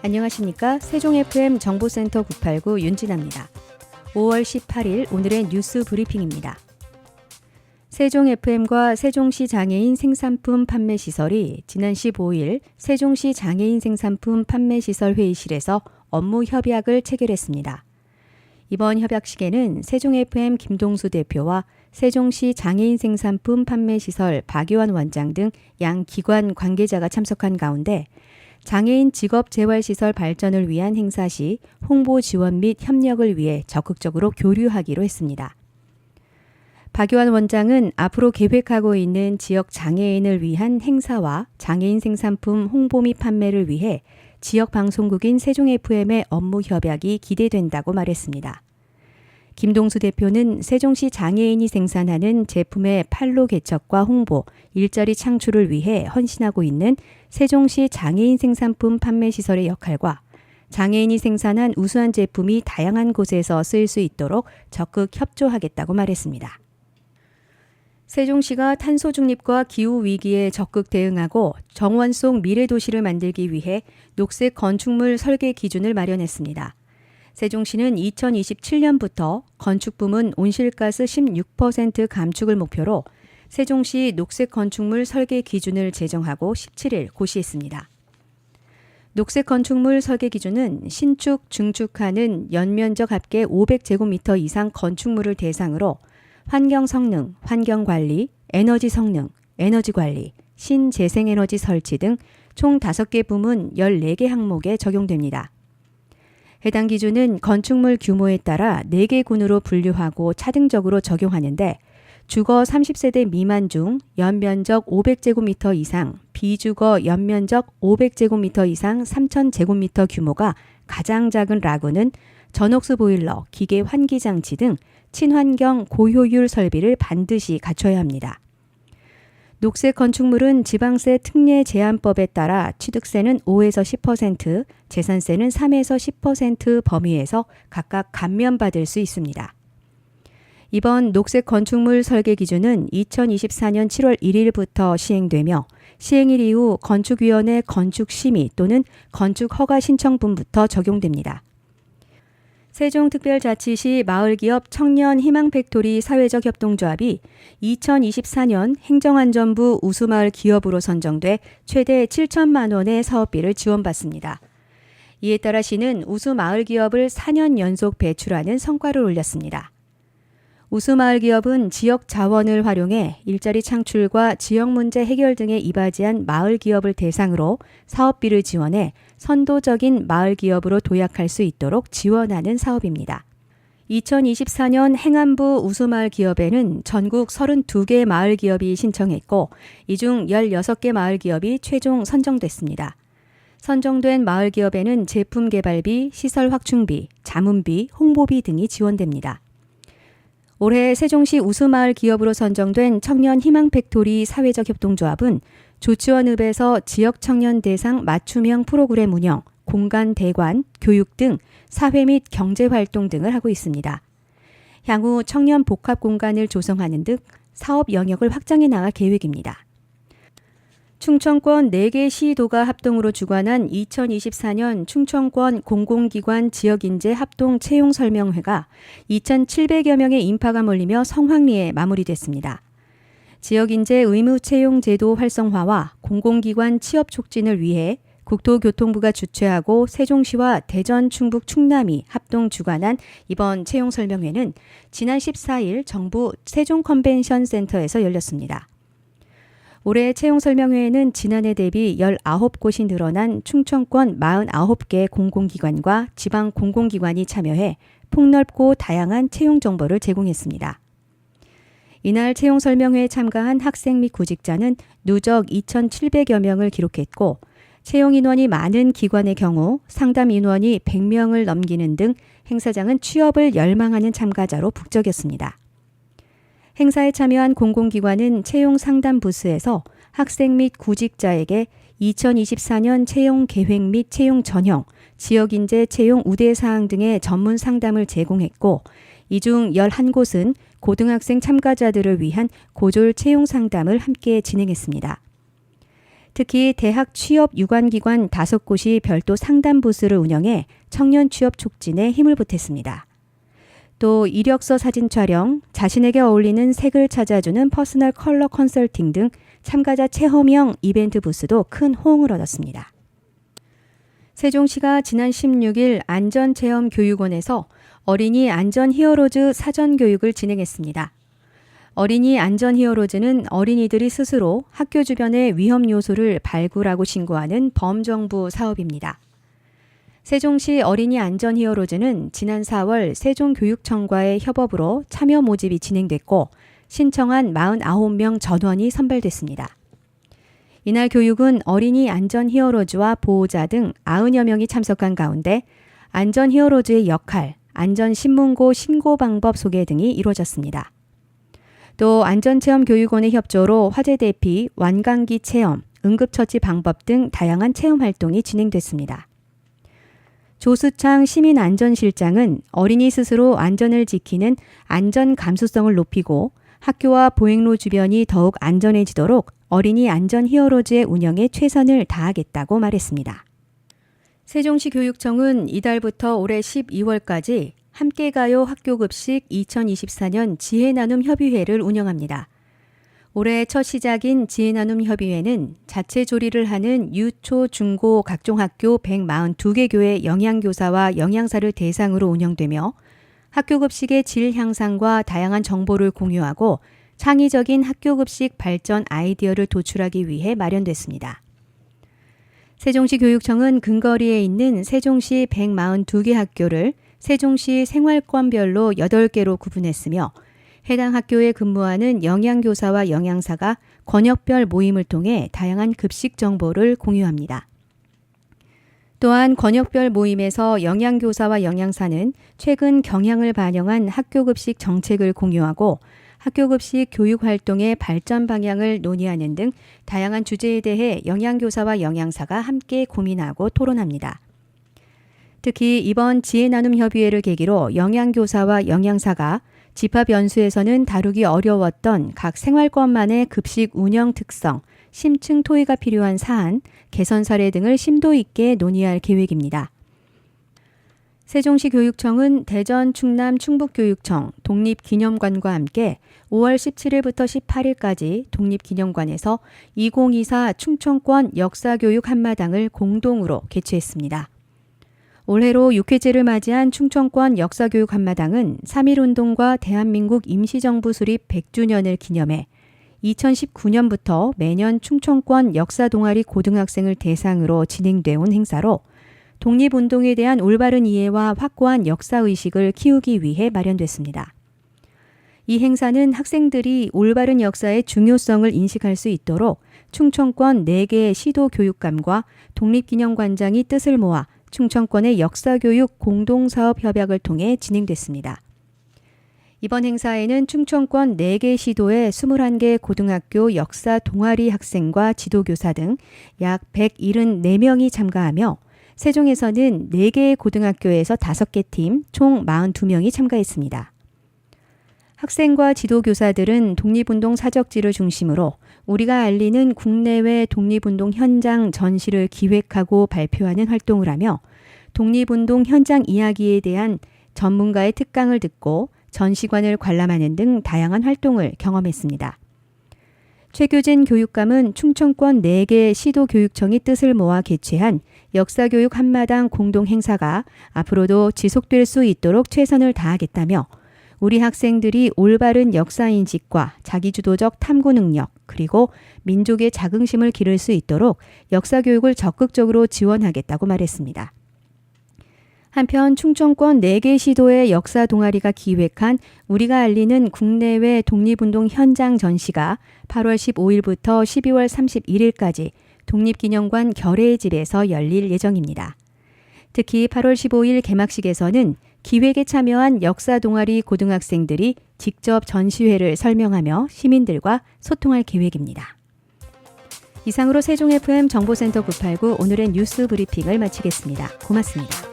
안녕하십니까? 세종FM 정보센터 989 윤진아입니다. 5월 18일 오늘의 뉴스 브리핑입니다. 세종FM과 세종시 장애인 생산품 판매시설이 지난 15일 세종시 장애인 생산품 판매시설 회의실에서 업무 협약을 체결했습니다. 이번 협약식에는 세종FM 김동수 대표와 세종시 장애인 생산품 판매시설 박유환 원장 등 양 기관 관계자가 참석한 가운데 장애인 직업재활시설 발전을 위한 행사 시 홍보 지원 및 협력을 위해 적극적으로 교류하기로 했습니다. 박유환 원장은 앞으로 계획하고 있는 지역 장애인을 위한 행사와 장애인 생산품 홍보 및 판매를 위해 지역 방송국인 세종FM의 업무 협약이 기대된다고 말했습니다. 김동수 대표는 세종시 장애인이 생산하는 제품의 판로 개척과 홍보, 일자리 창출을 위해 헌신하고 있는 세종시 장애인 생산품 판매시설의 역할과 장애인이 생산한 우수한 제품이 다양한 곳에서 쓰일 수 있도록 적극 협조하겠다고 말했습니다. 세종시가 탄소 중립과 기후 위기에 적극 대응하고 정원 속 미래 도시를 만들기 위해 녹색 건축물 설계 기준을 마련했습니다. 세종시는 2027년부터 건축 부문 온실가스 16% 감축을 목표로 세종시 녹색 건축물 설계 기준을 제정하고 17일 고시했습니다. 녹색 건축물 설계 기준은 신축, 중축하는 연면적 합계 500제곱미터 이상 건축물을 대상으로 환경 성능, 환경 관리, 에너지 성능, 에너지 관리, 신재생에너지 설치 등 총 5개 부문 14개 항목에 적용됩니다. 해당 기준은 건축물 규모에 따라 4개 군으로 분류하고 차등적으로 적용하는데 주거 30세대 미만 중 연면적 500제곱미터 이상, 비주거 연면적 500제곱미터 이상 3,000제곱미터 규모가 가장 작은 라구는 전옥수 보일러, 기계 환기장치 등 친환경 고효율 설비를 반드시 갖춰야 합니다. 녹색 건축물은 지방세 특례 제한법에 따라 취득세는 5에서 10%, 재산세는 3에서 10% 범위에서 각각 감면받을 수 있습니다. 이번 녹색 건축물 설계 기준은 2024년 7월 1일부터 시행되며 시행일 이후 건축위원회 건축심의 또는 건축허가 신청분부터 적용됩니다. 세종특별자치시 마을기업 청년희망팩토리 사회적협동조합이 2024년 행정안전부 우수마을 기업으로 선정돼 최대 7천만 원의 사업비를 지원받습니다. 이에 따라 시는 우수마을기업을 4년 연속 배출하는 성과를 올렸습니다. 우수마을기업은 지역 자원을 활용해 일자리 창출과 지역 문제 해결 등에 이바지한 마을기업을 대상으로 사업비를 지원해 선도적인 마을기업으로 도약할 수 있도록 지원하는 사업입니다. 2024년 행안부 우수마을기업에는 전국 32개 마을기업이 신청했고 이 중 16개 마을기업이 최종 선정됐습니다. 선정된 마을기업에는 제품 개발비, 시설 확충비, 자문비, 홍보비 등이 지원됩니다. 올해 세종시 우수마을 기업으로 선정된 청년희망팩토리 사회적협동조합은 조치원읍에서 지역 청년 대상 맞춤형 프로그램 운영, 공간 대관, 교육 등 사회 및 경제활동 등을 하고 있습니다. 향후 청년 복합 공간을 조성하는 등 사업 영역을 확장해 나갈 계획입니다. 충청권 4개 시도가 합동으로 주관한 2024년 충청권 공공기관 지역인재 합동 채용설명회가 2,700여 명의 인파가 몰리며 성황리에 마무리됐습니다. 지역인재 의무 채용 제도 활성화와 공공기관 취업 촉진을 위해 국토교통부가 주최하고 세종시와 대전, 충북, 충남이 합동 주관한 이번 채용설명회는 지난 14일 정부 세종컨벤션센터에서 열렸습니다. 올해 채용설명회에는 지난해 대비 19곳이 늘어난 충청권 49개 공공기관과 지방 공공기관이 참여해 폭넓고 다양한 채용 정보를 제공했습니다. 이날 채용설명회에 참가한 학생 및 구직자는 누적 2,700여 명을 기록했고 채용 인원이 많은 기관의 경우 상담 인원이 100명을 넘기는 등 행사장은 취업을 열망하는 참가자로 북적였습니다. 행사에 참여한 공공기관은 채용 상담 부스에서 학생 및 구직자에게 2024년 채용 계획 및 채용 전형, 지역인재 채용 우대사항 등의 전문 상담을 제공했고 이 중 11곳은 고등학생 참가자들을 위한 고졸 채용 상담을 함께 진행했습니다. 특히 대학 취업 유관기관 5곳이 별도 상담 부스를 운영해 청년 취업 촉진에 힘을 보탰습니다. 또 이력서 사진 촬영, 자신에게 어울리는 색을 찾아주는 퍼스널 컬러 컨설팅 등 참가자 체험형 이벤트 부스도 큰 호응을 얻었습니다. 세종시가 지난 16일 안전체험교육원에서 어린이 안전 히어로즈 사전 교육을 진행했습니다. 어린이 안전 히어로즈는 어린이들이 스스로 학교 주변의 위험 요소를 발굴하고 신고하는 범정부 사업입니다. 세종시 어린이 안전 히어로즈는 지난 4월 세종교육청과의 협업으로 참여 모집이 진행됐고 신청한 49명 전원이 선발됐습니다. 이날 교육은 어린이 안전 히어로즈와 보호자 등 90여 명이 참석한 가운데 안전 히어로즈의 역할, 안전신문고 신고 방법 소개 등이 이루어졌습니다. 또 안전체험교육원의 협조로 화재 대피, 완강기 체험, 응급처치 방법 등 다양한 체험 활동이 진행됐습니다. 조수창 시민안전실장은 어린이 스스로 안전을 지키는 안전 감수성을 높이고 학교와 보행로 주변이 더욱 안전해지도록 어린이 안전 히어로즈의 운영에 최선을 다하겠다고 말했습니다. 세종시 교육청은 이달부터 올해 12월까지 함께 가요 학교급식 2024년 지혜나눔 협의회를 운영합니다. 올해 첫 시작인 지혜나눔 협의회는 자체 조리를 하는 유초, 중고 각종 학교 142개 교의 영양교사와 영양사를 대상으로 운영되며 학교급식의 질 향상과 다양한 정보를 공유하고 창의적인 학교급식 발전 아이디어를 도출하기 위해 마련됐습니다. 세종시 교육청은 근거리에 있는 세종시 142개 학교를 세종시 생활권별로 8개로 구분했으며 해당 학교에 근무하는 영양교사와 영양사가 권역별 모임을 통해 다양한 급식 정보를 공유합니다. 또한 권역별 모임에서 영양교사와 영양사는 최근 경향을 반영한 학교급식 정책을 공유하고 학교급식 교육활동의 발전 방향을 논의하는 등 다양한 주제에 대해 영양교사와 영양사가 함께 고민하고 토론합니다. 특히 이번 지혜나눔 협의회를 계기로 영양교사와 영양사가 집합 연수에서는 다루기 어려웠던 각 생활권만의 급식 운영 특성, 심층 토의가 필요한 사안, 개선 사례 등을 심도 있게 논의할 계획입니다. 세종시 교육청은 대전, 충남, 충북교육청, 독립기념관과 함께 5월 17일부터 18일까지 독립기념관에서 2024 충청권 역사교육 한마당을 공동으로 개최했습니다. 올해로 6회째를 맞이한 충청권 역사교육 한마당은 3.1운동과 대한민국 임시정부 수립 100주년을 기념해 2019년부터 매년 충청권 역사동아리 고등학생을 대상으로 진행돼 온 행사로 독립운동에 대한 올바른 이해와 확고한 역사의식을 키우기 위해 마련됐습니다. 이 행사는 학생들이 올바른 역사의 중요성을 인식할 수 있도록 충청권 4개의 시도교육감과 독립기념관장이 뜻을 모아 충청권의 역사교육 공동사업 협약을 통해 진행됐습니다. 이번 행사에는 충청권 4개 시도의 21개 고등학교 역사 동아리 학생과 지도교사 등 약 174명이 참가하며 세종에서는 4개의 고등학교에서 5개 팀, 총 42명이 참가했습니다. 학생과 지도교사들은 독립운동 사적지를 중심으로 우리가 알리는 국내외 독립운동 현장 전시를 기획하고 발표하는 활동을 하며 독립운동 현장 이야기에 대한 전문가의 특강을 듣고 전시관을 관람하는 등 다양한 활동을 경험했습니다. 최규진 교육감은 충청권 4개 시도교육청이 뜻을 모아 개최한 역사교육 한마당 공동행사가 앞으로도 지속될 수 있도록 최선을 다하겠다며 우리 학생들이 올바른 역사인식과 자기주도적 탐구 능력 그리고 민족의 자긍심을 기를 수 있도록 역사교육을 적극적으로 지원하겠다고 말했습니다. 한편 충청권 4개 시도의 역사 동아리가 기획한 우리가 알리는 국내외 독립운동 현장 전시가 8월 15일부터 12월 31일까지 독립기념관 결의질에서 열릴 예정입니다. 특히 8월 15일 개막식에서는 기획에 참여한 역사 동아리 고등학생들이 직접 전시회를 설명하며 시민들과 소통할 계획입니다. 이상으로 세종 FM 정보센터 989 오늘의 뉴스 브리핑을 마치겠습니다. 고맙습니다.